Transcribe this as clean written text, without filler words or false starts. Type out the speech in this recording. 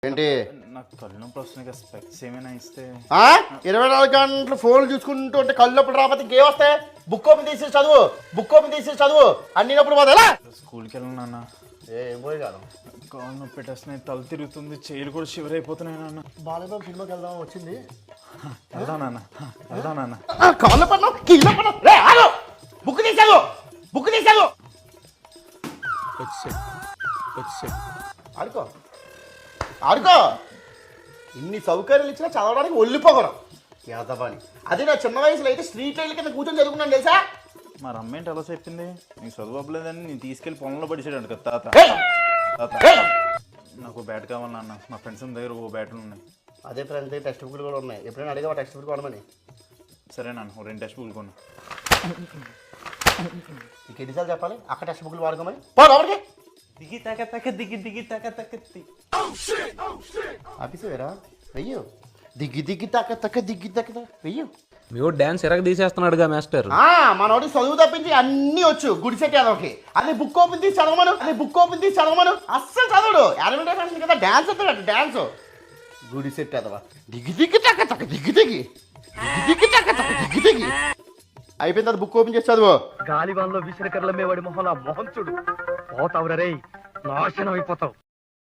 ఏంటి నాకు కళ్ళు నొప్పి వస్తున్నాయి, స్పెక్స్ ఏమైనా ఇస్తే. 24 గంటలు ఫోన్లు చూసుకుంటూ ఉంటే కళ్ళు నొప్పులు రాకపోతే ఇంకేం వస్తాయి? బుక్ ఓపెన్ తీసి చదువు అన్ని నొప్పులు పోతా. స్కూల్కి వెళ్ళను నాన్న. ఏం పోయి కాదు, కాళ్ళు నొప్పి పెట్టేస్తున్నాయి, తల తిరుగుతుంది, చేతులు కూడా షివర్ అయిపోతున్నాయి నాన్న. బాలబాబు సినిమాకి వెళ్దాం వచ్చింది. వెళ్దాం నాన్న. కాళ్ళు పడినావు, కీళ్ళ పడినావు. రే ఆగు, బుక్ తీసావు. ఆడుకో ఇన్ని సౌకర్యాలు ఇచ్చినా చదవడానికి ఒళ్ళిపోగడం యాదవాని. అదే నా చిన్న వయసులో అయితే స్ట్రీట్ లైట్ కింద కూర్చొని చదువుకున్నాను తెలుసా. మా రమ్మ ఏంటి అలా చెప్పింది? నీకు చదువు అవ్వలేదని నేను తీసుకెళ్ళి పొలంలో పడిచాడు కదా తాత. నాకు బ్యాట్ కావాలి నాన్న, మా ఫ్రెండ్స్ దగ్గర ఓ బ్యాట్లు ఉన్నాయి. అదే ఫ్రెండ్స్ దగ్గర టెక్స్ట్ బుక్లు కూడా ఉన్నాయి. ఎప్పుడైనా అడిగా టెక్స్ట్ బుక్ కొనమని. సరే నాన్న, 2 టెక్స్ట్ బుక్లు కొను. నీకు ఎన్నిసార్లు చెప్పాలి అక్క టెక్స్ట్ బుక్లు వాడుకోమని? పోవడికి దిగి తక ఆఫీసు వేరా వెయ్యు దిగ్గి తక్క వెయ్యు. మీ డాన్స్ ఎరగ తీసేస్తున్నాడుగా మాస్టర్. మనోడి చదువు తప్పించి అన్ని వచ్చు గుడిసెట్టి అదొకటి. అది బుక్ ఓపెన్ తీసి చదవమను అస్సలు చదవడు. యానిమేటెడ్ ఫ్యాషన్ కదా డాన్స్ వస్తాడు. డాన్స్ గుడిసెట్టి అదవా. దిగ్గి అయిపోయిన తర్వాత బుక్ ఓపెన్ చేసి చదువు. గాలివాన్లో విసిరకర్ల మేవాడి మొహం మొహం చూడు, పోతావురా రేయ్, నాశనం అయిపోతావు.